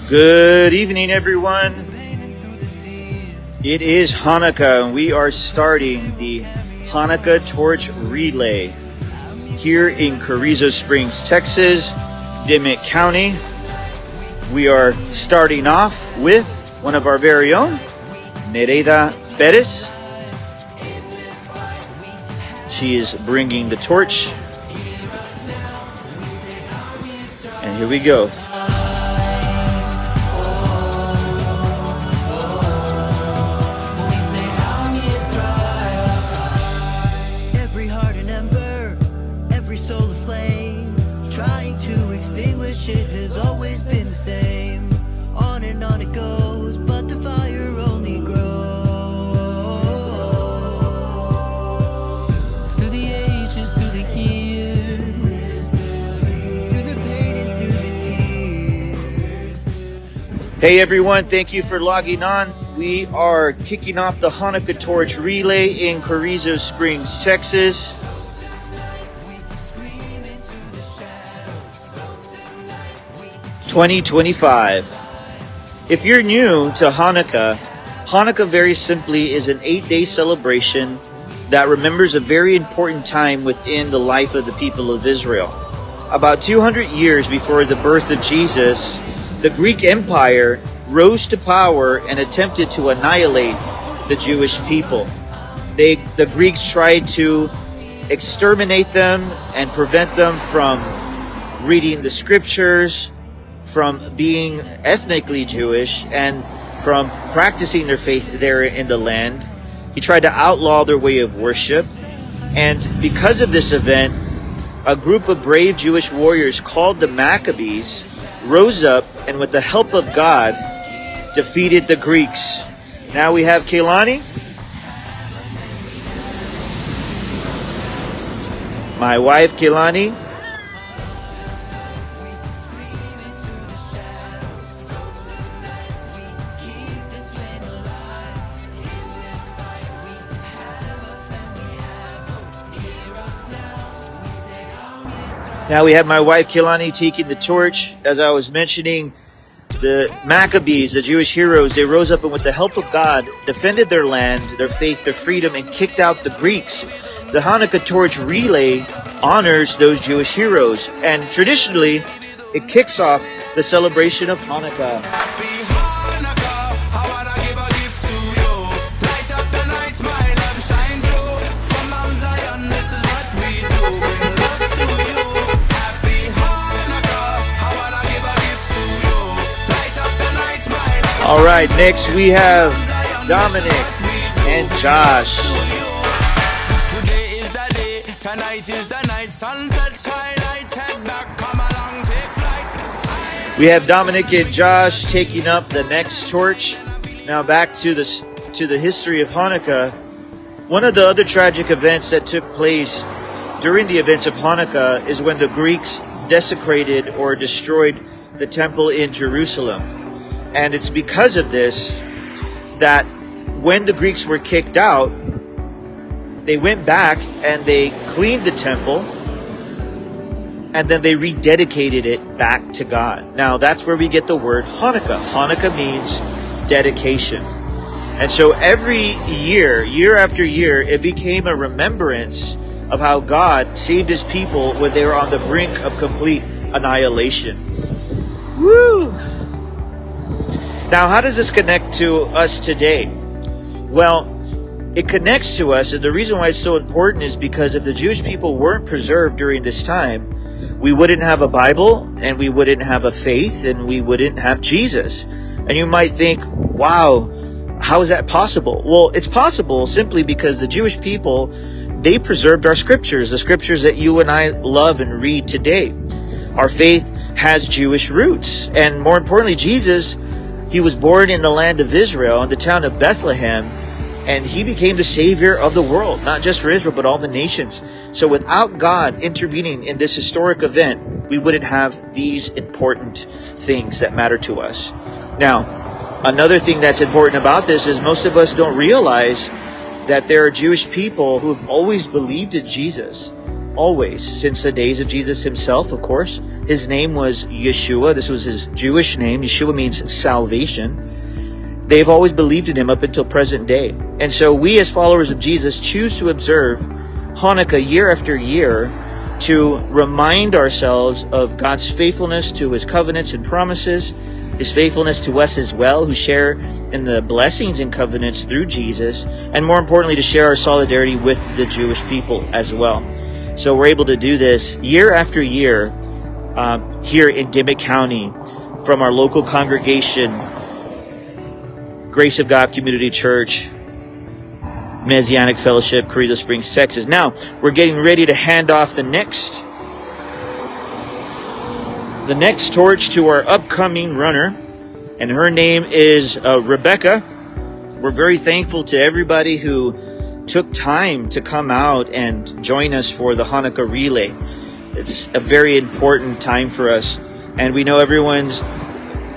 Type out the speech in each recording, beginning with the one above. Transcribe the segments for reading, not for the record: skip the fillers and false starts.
Good evening, everyone. It is Hanukkah, and we are starting the Hanukkah Torch Relay here in Carrizo Springs, Texas, Dimmit County. We are starting off with one of our very own, Nereida Perez. She is bringing the torch. And here we go. Every heart an ember, every soul a flame, trying to extinguish it has always been the same. On and on it goes, but the fire only grows. Through the ages, through the years, through the pain and through the tears. Hey everyone, thank you for logging on. We are kicking off the Hanukkah Torch Relay in Carrizo Springs, Texas. (2025). If you're new to Hanukkah, Hanukkah very simply is an 8-day celebration that remembers a very important time within the life of the people of Israel. About 200 years before the birth of Jesus, the Greek Empire rose to power and attempted to annihilate the Jewish people. The Greeks tried to exterminate them and prevent them from reading the scriptures, from being ethnically Jewish, and from practicing their faith there in the land. He tried to outlaw their way of worship. And because of this event, a group of brave Jewish warriors called the Maccabees rose up and with the help of God defeated the Greeks. Now we have Kaylani, my wife Kaylani. Now we have my wife Kaylani taking the torch. As I was mentioning, the Maccabees, the Jewish heroes, they rose up and with the help of God defended their land, their faith, their freedom, and kicked out the Greeks. The Hanukkah Torch Relay honors those Jewish heroes, and traditionally it kicks off the celebration of Hanukkah. All right, next we have Dominic and Josh. Today is the day, tonight is the night, sunset, twilight, head back, come along, take flight. We have Dominic and Josh taking up the next torch. Now back to the history of Hanukkah. One of the other tragic events that took place during the events of Hanukkah is when the Greeks desecrated or destroyed the temple in Jerusalem. And it's because of this that when the Greeks were kicked out, they went back and they cleaned the temple and then they rededicated it back to God. Now that's where we get the word Hanukkah. Hanukkah means dedication. And so every year, year after year, it became a remembrance of how God saved his people when they were on the brink of complete annihilation. Woo! Now, how does this connect to us today? Well, it connects to us, and the reason why it's so important is because if the Jewish people weren't preserved during this time, we wouldn't have a Bible, and we wouldn't have a faith, and we wouldn't have Jesus. And you might think, wow, how is that possible? Well, it's possible simply because the Jewish people, they preserved our scriptures, the scriptures that you and I love and read today. Our faith has Jewish roots, and more importantly, Jesus, he was born in the land of Israel, in the town of Bethlehem, and he became the savior of the world, not just for Israel, but all the nations. So without God intervening in this historic event, we wouldn't have these important things that matter to us. Now, another thing that's important about this is most of us don't realize that there are Jewish people who have always believed in Jesus. always, since the days of Jesus himself, of course. His name was Yeshua. This was his Jewish name. Yeshua means salvation. They've always believed in him up until present day. And so we as followers of Jesus choose to observe Hanukkah year after year to remind ourselves of God's faithfulness to his covenants and promises, his faithfulness to us as well, who share in the blessings and covenants through Jesus, and more importantly, to share our solidarity with the Jewish people as well. So we're able to do this year after year here in Dimmit County from our local congregation, Grace of God Community Church, Messianic Fellowship, Carrizo Springs, Texas. Now, we're getting ready to hand off the next torch to our upcoming runner, and her name is Rebecca. We're very thankful to everybody who took time to come out and join us for the Hanukkah Relay. It's a very important time for us, and we know everyone's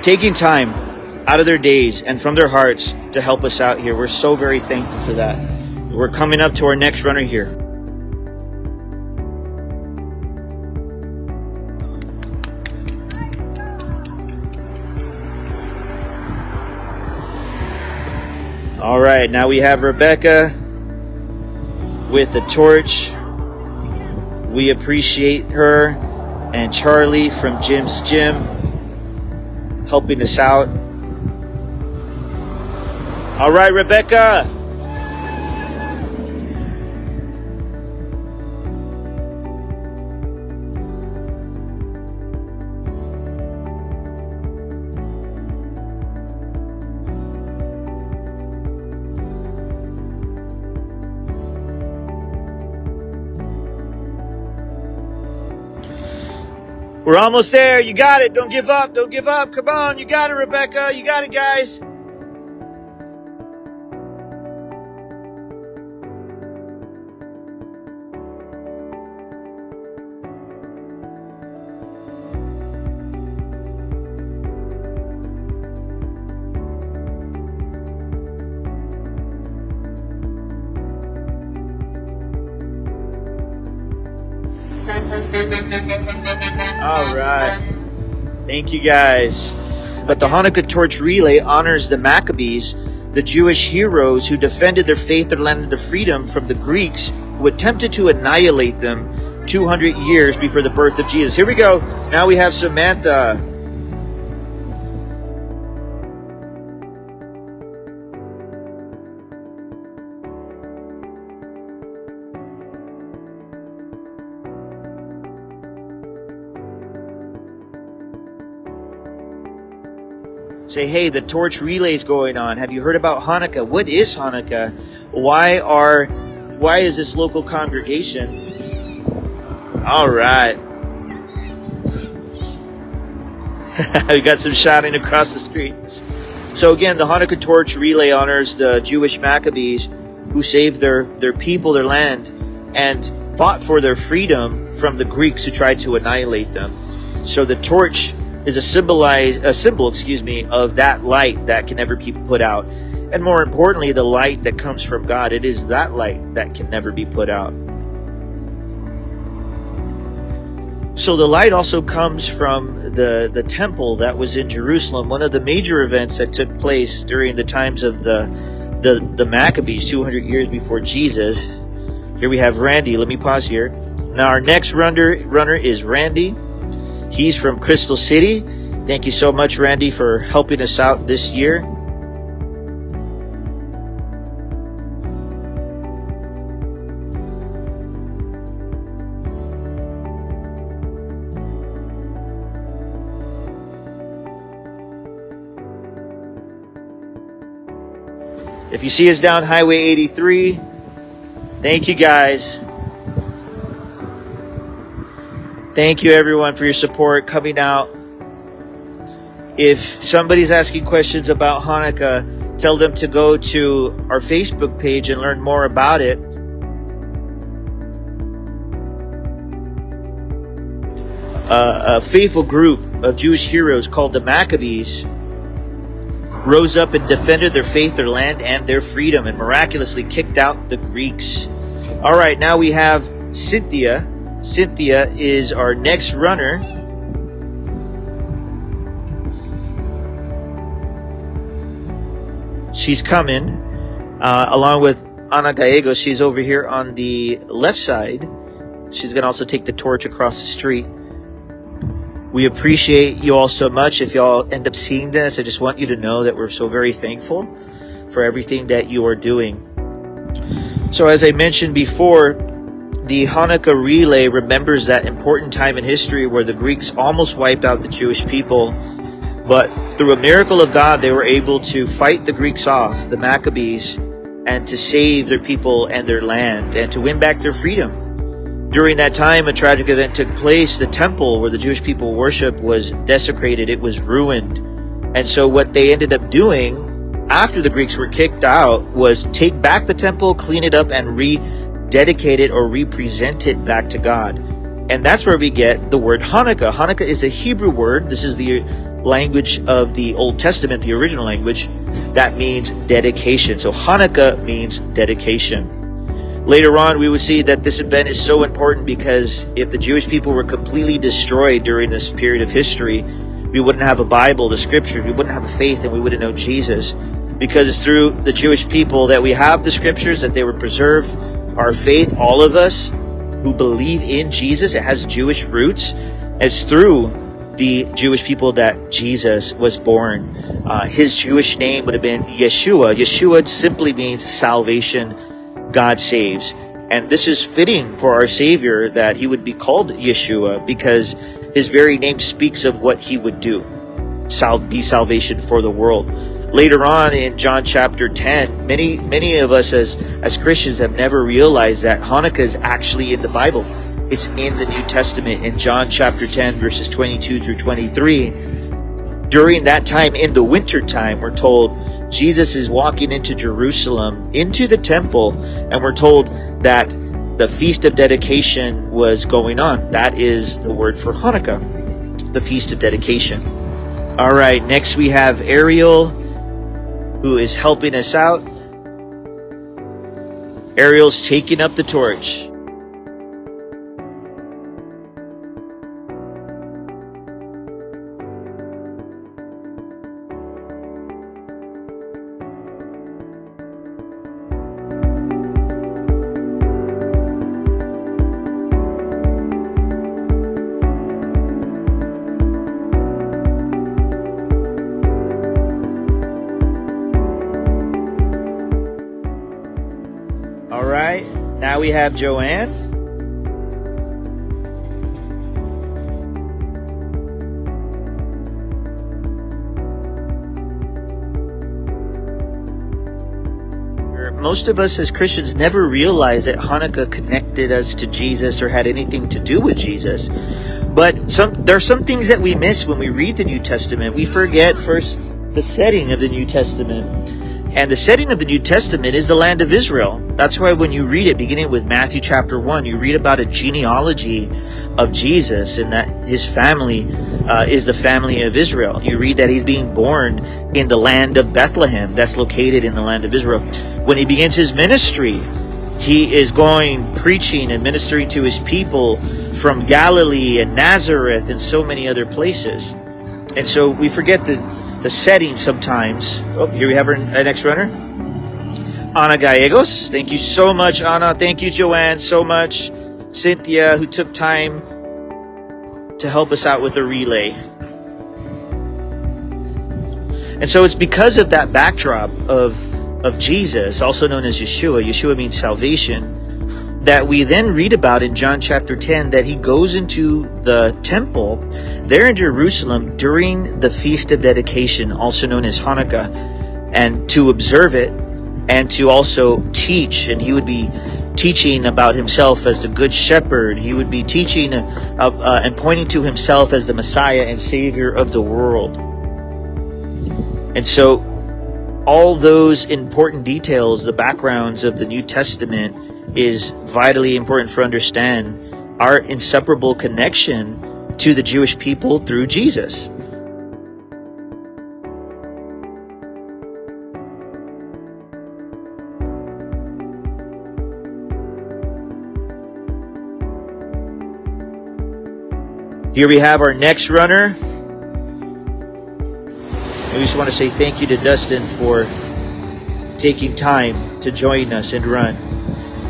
taking time out of their days and from their hearts to help us out here. We're so very thankful for that. We're coming up to our next runner here. All right, now we have Rebecca with the torch. We appreciate her, and Charlie from Jim's Gym helping us out. All right, Rebecca. We're almost there. You got it. Don't give up. Don't give up. Come on. You got it, Rebecca. You got it, guys. All right. Thank you, guys. But the Hanukkah Torch Relay honors the Maccabees, the Jewish heroes who defended their faith, their land, and their freedom from the Greeks who attempted to annihilate them 200 years before the birth of Jesus. Here we go. Now we have Samantha. Say, hey, the torch relay is going on. Have you heard about Hanukkah? What is Hanukkah? Why is this local congregation? All right. We got some shouting across the street. So again, the Hanukkah Torch Relay honors the Jewish Maccabees who saved their people, their land, and fought for their freedom from the Greeks who tried to annihilate them. So the torch is a symbol, of that light that can never be put out. And more importantly, the light that comes from God. It is that light that can never be put out. So the light also comes from the temple that was in Jerusalem, one of the major events that took place during the times of the Maccabees 200 years before Jesus. Here we have Randy. Let me pause here. Now our next runner is Randy. He's from Crystal City. Thank you so much, Randy, for helping us out this year. If you see us down Highway 83, thank you, guys. Thank you, everyone, for your support coming out. If somebody's asking questions about Hanukkah, tell them to go to our Facebook page and learn more about it. A faithful group of Jewish heroes called the Maccabees rose up and defended their faith, their land, and their freedom, and miraculously kicked out the Greeks. All right, now we have Cynthia. Cynthia is our next runner. She's coming, along with Ana Gallegos. She's over here on the left side. She's going to also take the torch across the street. We appreciate you all so much. If y'all end up seeing this, I just want you to know that we're so very thankful for everything that you are doing. So as I mentioned before, the Hanukkah Relay remembers that important time in history where the Greeks almost wiped out the Jewish people. But through a miracle of God, they were able to fight the Greeks off, the Maccabees, and to save their people and their land and to win back their freedom. During that time, a tragic event took place. The temple where the Jewish people worshiped was desecrated. It was ruined. And so what they ended up doing after the Greeks were kicked out was take back the temple, clean it up, and rededicate it or represent it back to God. And that's where we get the word Hanukkah. Hanukkah is a Hebrew word. This is the language of the Old Testament, the original language. That means dedication. So Hanukkah means dedication. Later on, we would see that this event is so important because if the Jewish people were completely destroyed during this period of history, we wouldn't have a Bible, the scriptures, we wouldn't have a faith, and we wouldn't know Jesus. Because it's through the Jewish people that we have the scriptures, that they were preserved. Our faith, all of us who believe in Jesus, it has Jewish roots. It's through the Jewish people that Jesus was born. His Jewish name would have been Yeshua. Yeshua simply means salvation. God saves. And this is fitting for our Savior that he would be called Yeshua because his very name speaks of what he would do. Be salvation for the world. Later on in John chapter 10, many of us as Christians have never realized that Hanukkah is actually in the Bible. It's in the New Testament in John chapter 10 verses 22 through 23. During that time, in the winter time, we're told Jesus is walking into Jerusalem, into the temple, and we're told that the Feast of Dedication was going on. That is the word for Hanukkah, the Feast of Dedication. All right, next we have Ariel, who is helping us out. Ariel's taking up the torch. All right, now we have Joanne. Most of us as Christians never realized that Hanukkah connected us to Jesus or had anything to do with Jesus. But there are some things that we miss when we read the New Testament. We forget first the setting of the New Testament. And the setting of the New Testament is the land of Israel. That's why when you read it, beginning with Matthew chapter 1, you read about a genealogy of Jesus and that his family is the family of Israel. You read that he's being born in the land of Bethlehem. That's located in the land of Israel. When he begins his ministry, he is going preaching and ministering to his people from Galilee and Nazareth and so many other places. And so we forget the setting sometimes. Oh, here we have our next runner, Ana Gallegos. Thank you so much, Ana. Thank you, Joanne, so much. Cynthia, who took time to help us out with the relay. And so it's because of that backdrop of Jesus, also known as Yeshua. Yeshua means salvation. That we then read about in John chapter 10 that he goes into the temple there in Jerusalem during the Feast of Dedication, also known as Hanukkah, and to observe it and to also teach. And he would be teaching about himself as the Good Shepherd. He would be teaching and pointing to himself as the Messiah and Savior of the world. And so all those important details, the backgrounds of the New Testament, is vitally important for understand our inseparable connection to the Jewish people through Jesus. Here we have our next runner. I just want to say thank you to Dustin for taking time to join us and run.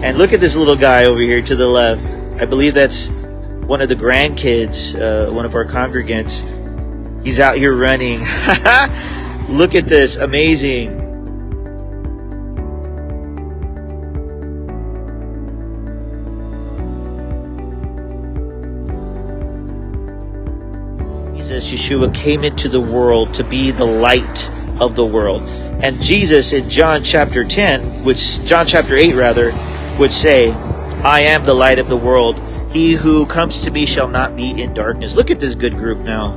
And look at this little guy over here to the left. I believe that's one of the grandkids, one of our congregants. He's out here running. Look at this, amazing. Jesus, Yeshua, came into the world to be the light of the world. And Jesus in John chapter 8 would say, I am the light of the world. He who comes to me shall not be in darkness. Look at this good group now.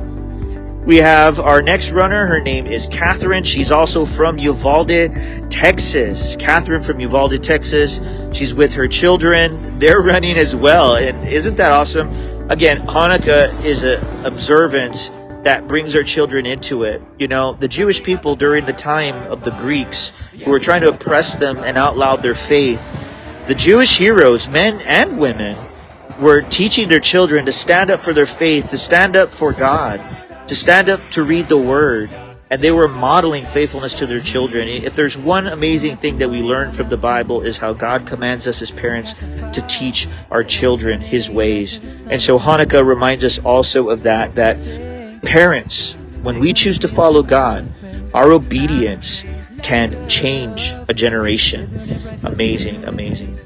We have our next runner. Her name is Catherine. She's also from Uvalde, Texas. Catherine from Uvalde, Texas. She's with her children. They're running as well. And isn't that awesome? Again, Hanukkah is an observance that brings our children into it. You know, the Jewish people during the time of the Greeks who were trying to oppress them and outlaw their faith, the Jewish heroes, men and women, were teaching their children to stand up for their faith, to stand up for God, to stand up to read the Word. And they were modeling faithfulness to their children. If there's one amazing thing that we learn from the Bible is how God commands us as parents to teach our children His ways. And so Hanukkah reminds us also of that parents, when we choose to follow God, our obedience can change a generation. Amazing, amazing.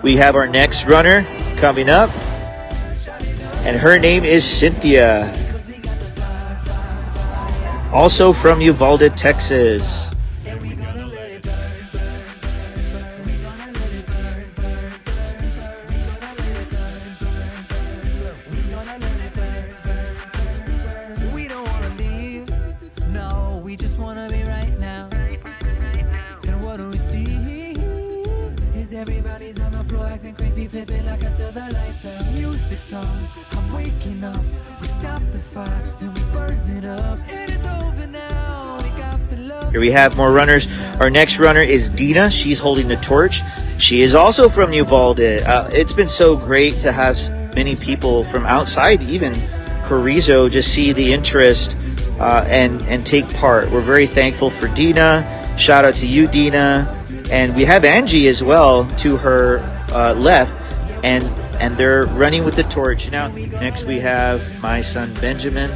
We have our next runner coming up, and her name is Cynthia, also from Uvalde, Texas. We don't wanna leave, no, we just wanna be right now. And what do we see? Is everybody's on the floor acting crazy, flipping like I still the lights out. Music's on, I'm waking up. We stop the fire, then we burn it up. And it's over now, we got the love. Here we have more runners. Our next runner is Dina. She's holding the torch. She is also from Uvalde. It's been so great to have many people from outside, even Carrizo, just see the interest and take part. We're very thankful for Dina. Shout out to you, Dina. And we have Angie as well to her left, and they're running with the torch. Now, next we have my son Benjamin.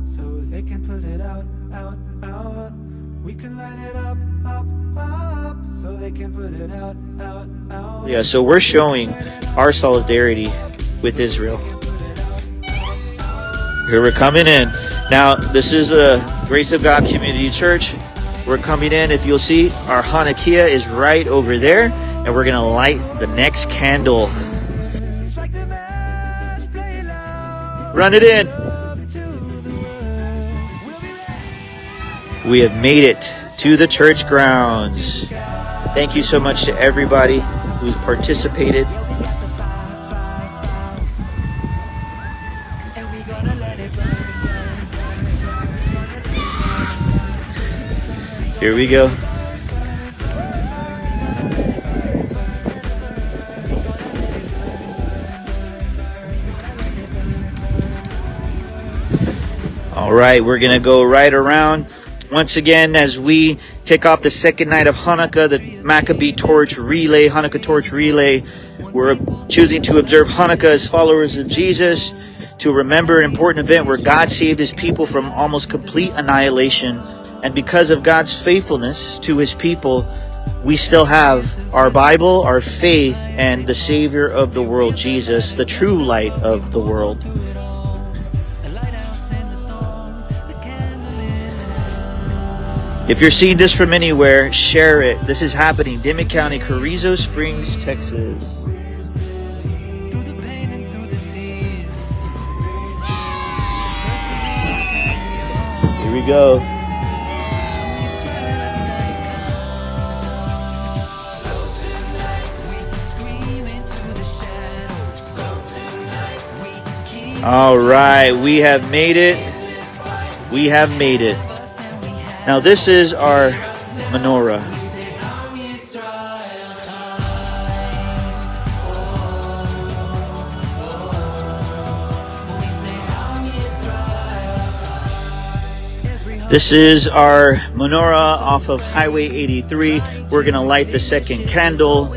So they can put it out. We can light it up, so they can put it out. Yeah, so we're showing our solidarity with Israel. Here we're coming in. Now, this is a Grace of God Community Church. We're coming in. If you'll see, our Hanukkah is right over there, and we're going to light the next candle. Run it in. We have made it to the church grounds. Thank you so much to everybody who's participated. Here we go. All right, we're going to go right around. Once again, as we kick off the second night of Hanukkah, the Hanukkah Torch Relay, we're choosing to observe Hanukkah as followers of Jesus, to remember an important event where God saved His people from almost complete annihilation. And because of God's faithfulness to His people, we still have our Bible, our faith, and the Savior of the world, Jesus, the true light of the world. If you're seeing this from anywhere, share it. This is happening. Dimmit County, Carrizo Springs, Texas. Here we go. All right, we have made it. We have made it. Now this is our menorah. This is our menorah off of Highway 83. We're gonna light the second candle.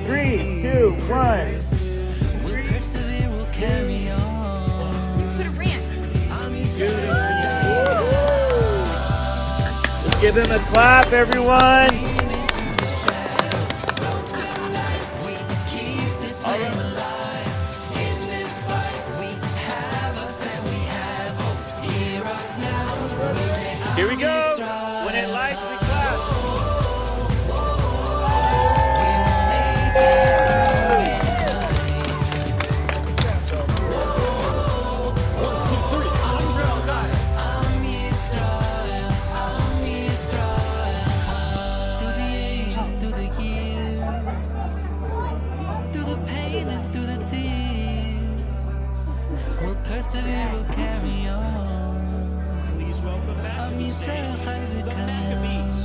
Three, two, one. We'll persevere, we'll carry on. Put a ranch. Let's give him a clap, everyone. Here we go. When it lights, we clap. Through the ages, through the years, through the pain and through the tears, we'll persevere, we'll carry on. Please welcome back Am to the Yisrael stage Chai the V'Kam. Maccabees.